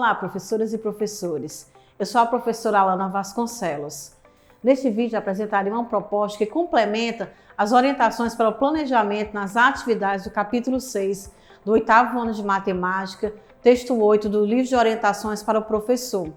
Olá, professoras e professores. Eu sou a professora Alana Vasconcelos. Neste vídeo apresentarei uma proposta que complementa as orientações para o planejamento nas atividades do capítulo 6 do 8º ano de matemática, texto 8 do livro de orientações para o professor.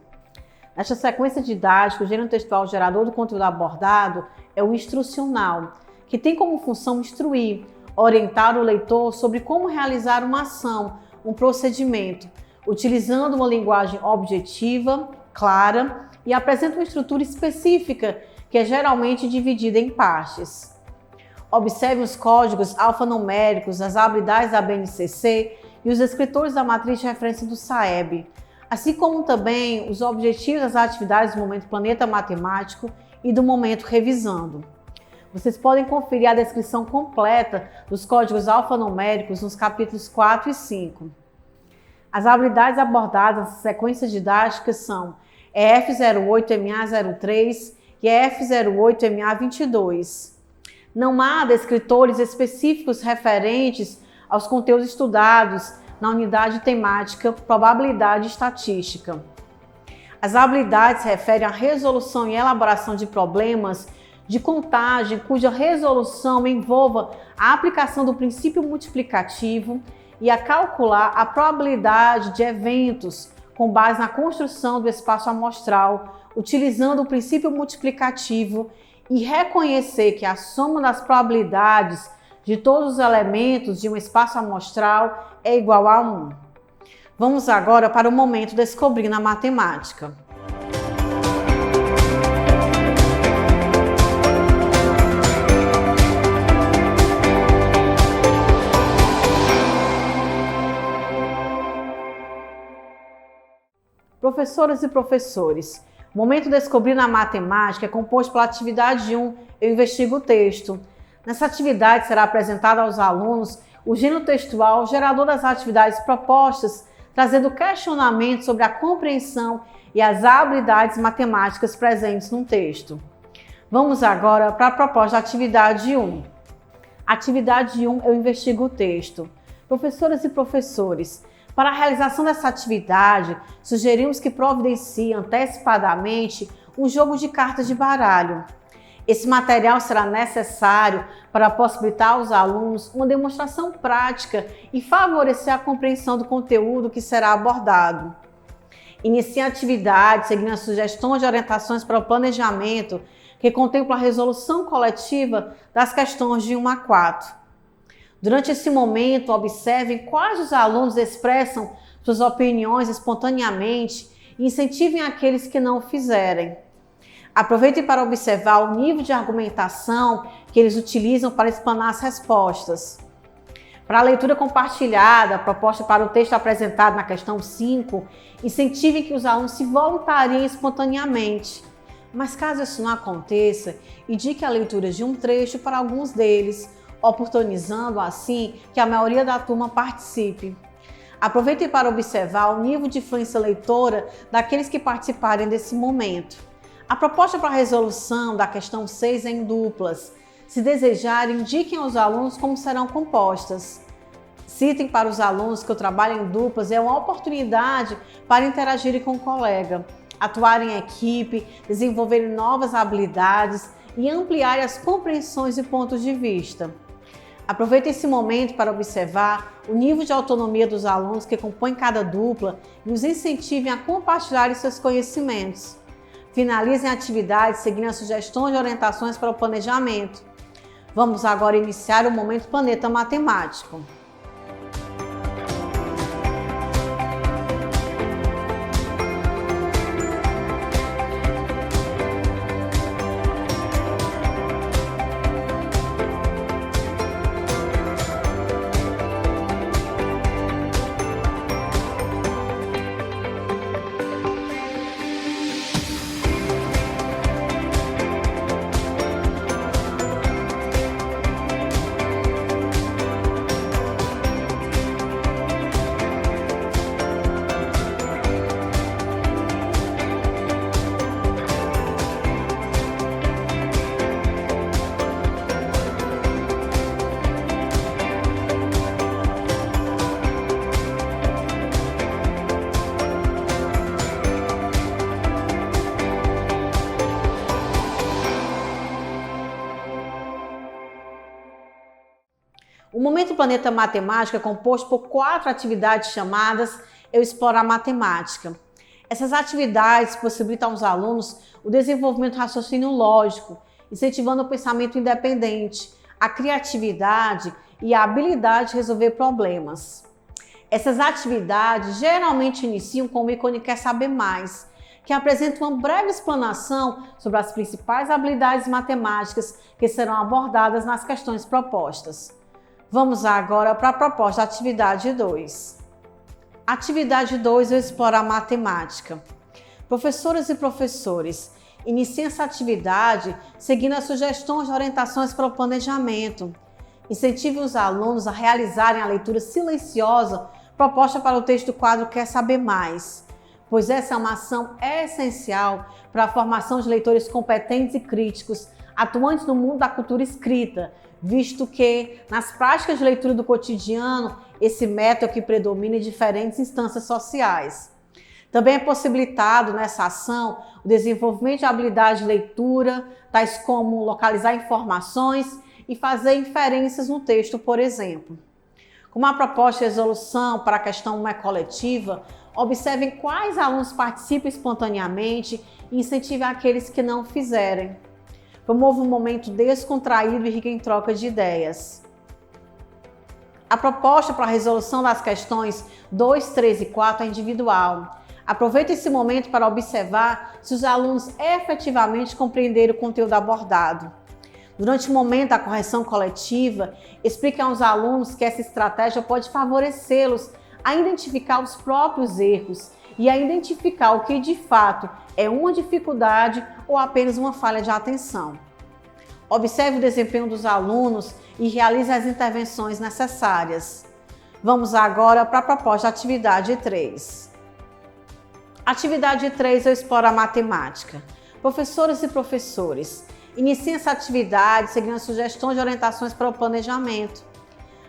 Nesta sequência didática, o gênero textual gerador do conteúdo abordado é o instrucional, que tem como função instruir, orientar o leitor sobre como realizar uma ação, um procedimento, utilizando uma linguagem objetiva, clara e apresenta uma estrutura específica que é geralmente dividida em partes. Observe os códigos alfanuméricos, as habilidades da BNCC e os escritores da matriz de referência do SAEB, assim como também os objetivos das atividades do Momento Planeta Matemático e do Momento Revisando. Vocês podem conferir a descrição completa dos códigos alfanuméricos nos capítulos 4 e 5. As habilidades abordadas nessa sequência didática são EF08MA03 e EF08MA22. Não há descritores específicos referentes aos conteúdos estudados na unidade temática Probabilidade e Estatística. As habilidades se referem à resolução e elaboração de problemas de contagem cuja resolução envolva a aplicação do princípio multiplicativo e a calcular a probabilidade de eventos com base na construção do espaço amostral, utilizando o princípio multiplicativo e reconhecer que a soma das probabilidades de todos os elementos de um espaço amostral é igual a 1. Vamos agora para o momento Descobrindo a Matemática. Professoras e professores, o Momento Descobrindo a Matemática é composto pela atividade 1, Eu Investigo o Texto. Nessa atividade será apresentado aos alunos o gênero textual gerador das atividades propostas, trazendo questionamentos sobre a compreensão e as habilidades matemáticas presentes no texto. Vamos agora para a proposta da atividade 1. Atividade 1, Eu Investigo o Texto. Professoras e professores, para a realização dessa atividade, sugerimos que providenciem antecipadamente um jogo de cartas de baralho. Esse material será necessário para possibilitar aos alunos uma demonstração prática e favorecer a compreensão do conteúdo que será abordado. Inicie a atividade seguindo as sugestões de orientações para o planejamento, que contempla a resolução coletiva das questões de 1 a 4. Durante esse momento, observem quais os alunos expressam suas opiniões espontaneamente e incentivem aqueles que não o fizerem. Aproveitem para observar o nível de argumentação que eles utilizam para explanar as respostas. Para a leitura compartilhada, proposta para o texto apresentado na questão 5, incentivem que os alunos se voluntariem espontaneamente. Mas caso isso não aconteça, indique a leitura de um trecho para alguns deles, oportunizando assim que a maioria da turma participe. Aproveitem para observar o nível de influência leitora daqueles que participarem desse momento. A proposta para a resolução da questão 6 é em duplas. Se desejarem, indiquem aos alunos como serão compostas. Citem para os alunos que o trabalho em duplas é uma oportunidade para interagirem com o colega, atuarem em equipe, desenvolverem novas habilidades e ampliarem as compreensões e pontos de vista. Aproveite esse momento para observar o nível de autonomia dos alunos que compõem cada dupla e os incentivem a compartilhar seus conhecimentos. Finalizem a atividade seguindo as sugestões e orientações para o planejamento. Vamos agora iniciar o Momento Planeta Matemático. O Momento Planeta Matemática é composto por 4 atividades chamadas Eu Exploro a Matemática. Essas atividades possibilitam aos alunos o desenvolvimento do raciocínio lógico, incentivando o pensamento independente, a criatividade e a habilidade de resolver problemas. Essas atividades geralmente iniciam com o ícone Quer Saber Mais, que apresenta uma breve explanação sobre as principais habilidades matemáticas que serão abordadas nas questões propostas. Vamos agora para a proposta da atividade 2. Atividade 2, Eu Exploro a Matemática. Professoras e professores, iniciem essa atividade seguindo as sugestões de orientações para o planejamento. Incentive os alunos a realizarem a leitura silenciosa proposta para o texto do quadro Quer Saber Mais, pois essa é uma ação essencial para a formação de leitores competentes e críticos, atuantes no mundo da cultura escrita, visto que, nas práticas de leitura do cotidiano, esse método é que predomina em diferentes instâncias sociais. Também é possibilitado nessa ação o desenvolvimento de habilidades de leitura, tais como localizar informações e fazer inferências no texto, por exemplo. Como a proposta de resolução para a questão 1 é coletiva, observem quais alunos participam espontaneamente e incentivem aqueles que não fizerem. Promova um momento descontraído e rico em troca de ideias. A proposta para a resolução das questões 2, 3 e 4 é individual. Aproveite esse momento para observar se os alunos efetivamente compreenderam o conteúdo abordado. Durante o momento da correção coletiva, explique aos alunos que essa estratégia pode favorecê-los a identificar os próprios erros e a identificar o que de fato é uma dificuldade ou apenas uma falha de atenção. Observe o desempenho dos alunos e realize as intervenções necessárias. Vamos agora para a proposta da atividade 3. Atividade 3, Eu Exploro a Matemática. Professoras e professores, iniciem essa atividade seguindo as sugestões de orientações para o planejamento.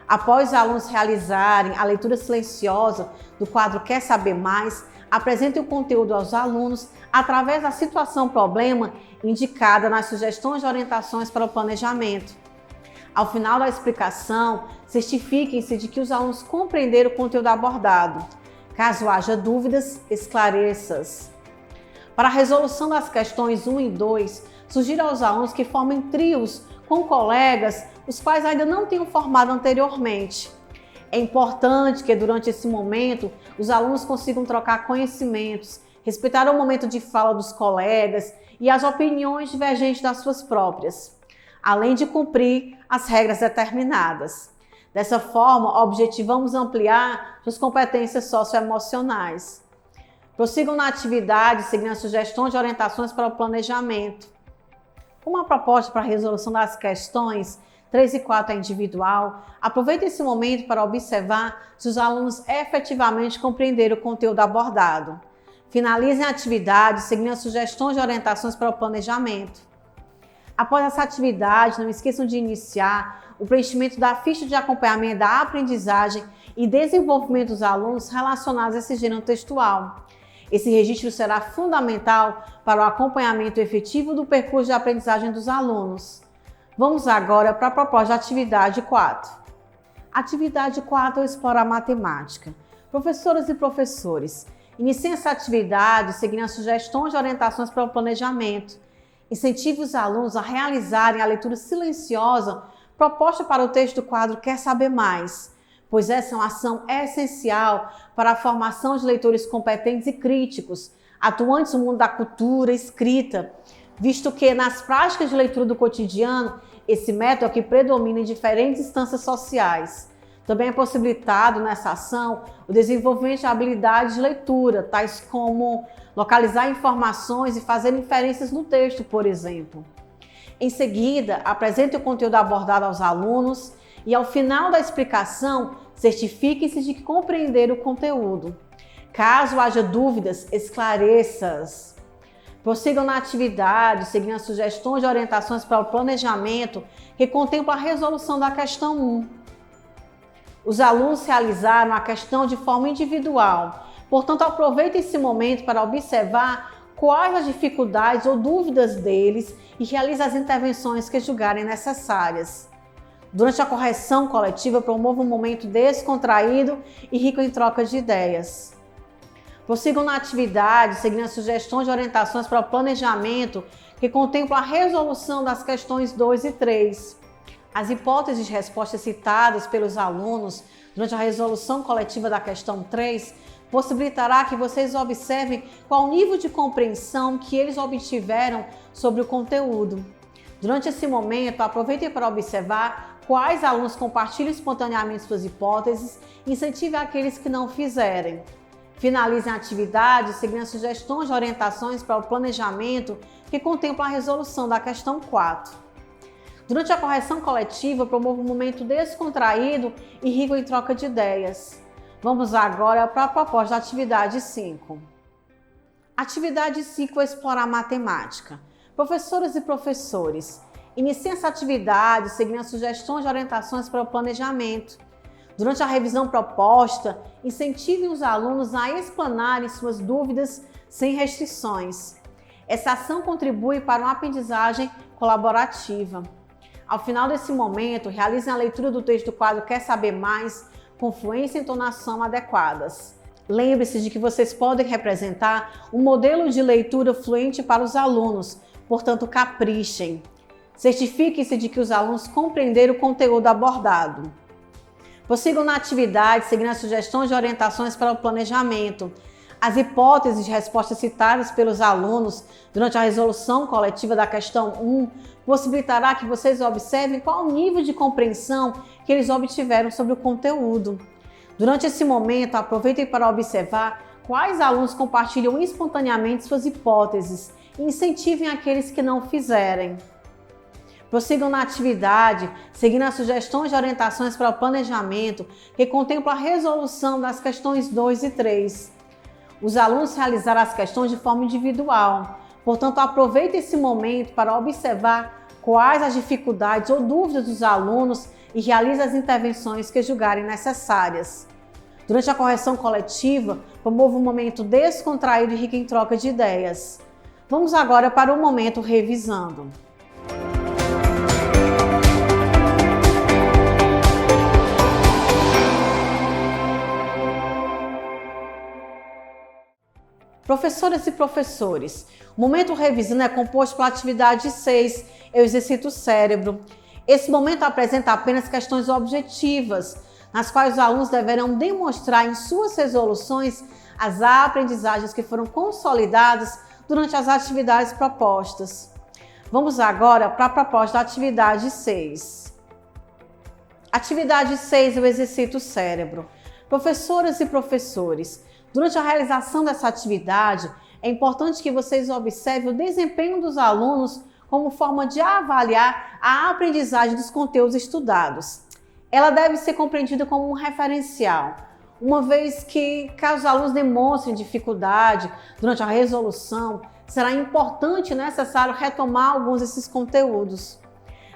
Após os alunos realizarem a leitura silenciosa do quadro Quer Saber Mais, apresente o conteúdo aos alunos através da situação-problema indicada nas sugestões de orientações para o planejamento. Ao final da explicação, certifiquem-se de que os alunos compreenderam o conteúdo abordado. Caso haja dúvidas, esclareça-as. Para a resolução das questões 1 e 2, sugira aos alunos que formem trios com colegas os quais ainda não tenham formado anteriormente. É importante que durante esse momento os alunos consigam trocar conhecimentos, respeitar o momento de fala dos colegas e as opiniões divergentes das suas próprias, além de cumprir as regras determinadas. Dessa forma, objetivamos ampliar suas competências socioemocionais. Prossigam na atividade seguindo as sugestões de orientações para o planejamento. Como a proposta para a resolução das questões 3 e 4 é individual, aproveite esse momento para observar se os alunos efetivamente compreenderam o conteúdo abordado. Finalizem a atividade seguindo as sugestões de orientações para o planejamento. Após essa atividade, não esqueçam de iniciar o preenchimento da ficha de acompanhamento da aprendizagem e desenvolvimento dos alunos relacionados a esse gênero textual. Esse registro será fundamental para o acompanhamento efetivo do percurso de aprendizagem dos alunos. Vamos agora para a proposta de atividade 4. Atividade 4, Eu Exploro a Matemática. Professoras e professores, iniciem essa atividade seguindo as sugestões de orientações para o planejamento. Incentive os alunos a realizarem a leitura silenciosa proposta para o texto do quadro Quer Saber Mais, pois essa é uma ação essencial para a formação de leitores competentes e críticos, atuantes no mundo da cultura escrita, visto que nas práticas de leitura do cotidiano, esse método é o que predomina em diferentes instâncias sociais. Também é possibilitado nessa ação o desenvolvimento de habilidades de leitura, tais como localizar informações e fazer inferências no texto, por exemplo. Em seguida, apresente o conteúdo abordado aos alunos e, ao final da explicação, certifiquem-se de que compreenderam o conteúdo. Caso haja dúvidas, esclareça-as. Prossigam na atividade, seguindo as sugestões de orientações para o planejamento que contempla a resolução da questão 1. Os alunos realizaram a questão de forma individual, portanto, aproveitem esse momento para observar quais as dificuldades ou dúvidas deles e realize as intervenções que julgarem necessárias. Durante a correção coletiva, promova um momento descontraído e rico em troca de ideias. Prossigam na atividade, seguindo as sugestões de orientações para o planejamento, que contemplam a resolução das questões 2 e 3. As hipóteses de resposta citadas pelos alunos durante a resolução coletiva da questão 3 possibilitará que vocês observem qual o nível de compreensão que eles obtiveram sobre o conteúdo. Durante esse momento, aproveitem para observar quais alunos compartilham espontaneamente suas hipóteses e incentivem aqueles que não fizerem. Finalizem a atividade seguindo as sugestões de orientações para o planejamento que contemplam a resolução da questão 4. Durante a correção coletiva, promova um momento descontraído e rico em troca de ideias. Vamos agora para a proposta da atividade 5. Atividade 5 é explorar matemática. Professoras e professores, iniciem essa atividade seguindo as sugestões de orientações para o planejamento. Durante a revisão proposta, incentivem os alunos a explanarem suas dúvidas sem restrições. Essa ação contribui para uma aprendizagem colaborativa. Ao final desse momento, realizem a leitura do texto do quadro Quer Saber Mais, com fluência e entonação adequadas. Lembre-se de que vocês podem representar um modelo de leitura fluente para os alunos, portanto, caprichem. Certifiquem-se de que os alunos compreenderam o conteúdo abordado. Prossigam na atividade, seguindo as sugestões de orientações para o planejamento. As hipóteses de resposta citadas pelos alunos durante a resolução coletiva da questão 1 possibilitará que vocês observem qual o nível de compreensão que eles obtiveram sobre o conteúdo. Durante esse momento, aproveitem para observar quais alunos compartilham espontaneamente suas hipóteses e incentivem aqueles que não fizerem. Prossigam na atividade, seguindo as sugestões de orientações para o planejamento que contemplam a resolução das questões 2 e 3. Os alunos realizaram as questões de forma individual, portanto, aproveitem esse momento para observar quais as dificuldades ou dúvidas dos alunos e realize as intervenções que julgarem necessárias. Durante a correção coletiva, promova um momento descontraído e rico em troca de ideias. Vamos agora para o momento revisando. Professoras e professores, o momento revisando é composto pela atividade 6, eu exercito o cérebro. Esse momento apresenta apenas questões objetivas, nas quais os alunos deverão demonstrar em suas resoluções as aprendizagens que foram consolidadas durante as atividades propostas. Vamos agora para a proposta da atividade 6. Atividade 6, eu exercito o cérebro. Professoras e professores, durante a realização dessa atividade, é importante que vocês observem o desempenho dos alunos como forma de avaliar a aprendizagem dos conteúdos estudados. Ela deve ser compreendida como um referencial, uma vez que, caso os alunos demonstrem dificuldade durante a resolução, será importante e necessário retomar alguns desses conteúdos.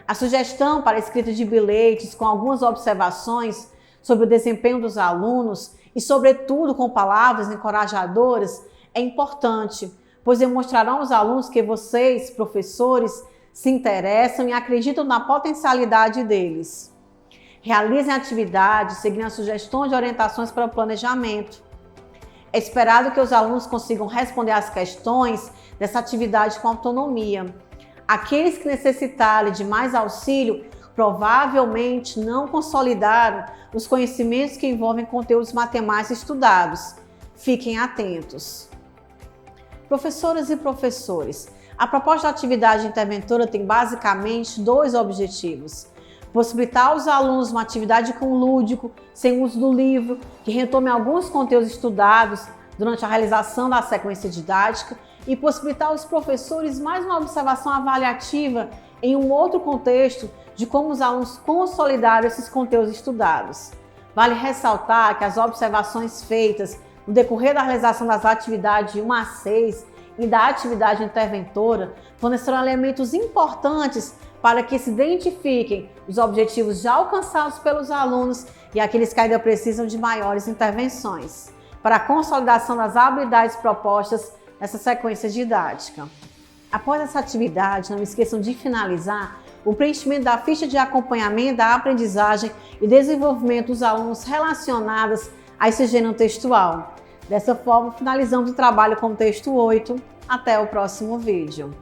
A sugestão para a escrita de bilhetes com algumas observações sobre o desempenho dos alunos e, sobretudo, com palavras encorajadoras, é importante, pois demonstrarão aos alunos que vocês, professores, se interessam e acreditam na potencialidade deles. Realizem a atividade seguindo as sugestões de orientações para o planejamento. É esperado que os alunos consigam responder às questões dessa atividade com autonomia. Aqueles que necessitarem de mais auxílio provavelmente não consolidaram os conhecimentos que envolvem conteúdos matemáticos estudados. Fiquem atentos. Professoras e professores, a proposta da atividade interventora tem basicamente 2 objetivos. Possibilitar aos alunos uma atividade com lúdico, sem uso do livro, que retome alguns conteúdos estudados durante a realização da sequência didática e possibilitar aos professores mais uma observação avaliativa em um outro contexto de como os alunos consolidaram esses conteúdos estudados. Vale ressaltar que as observações feitas no decorrer da realização das atividades de 1 a 6 e da atividade interventora fornecerão elementos importantes para que se identifiquem os objetivos já alcançados pelos alunos e aqueles que ainda precisam de maiores intervenções, para a consolidação das habilidades propostas nessa sequência didática. Após essa atividade, não esqueçam de finalizar o preenchimento da ficha de acompanhamento da aprendizagem e desenvolvimento dos alunos relacionadas a esse gênero textual. Dessa forma, finalizamos o trabalho com o texto 8. Até o próximo vídeo.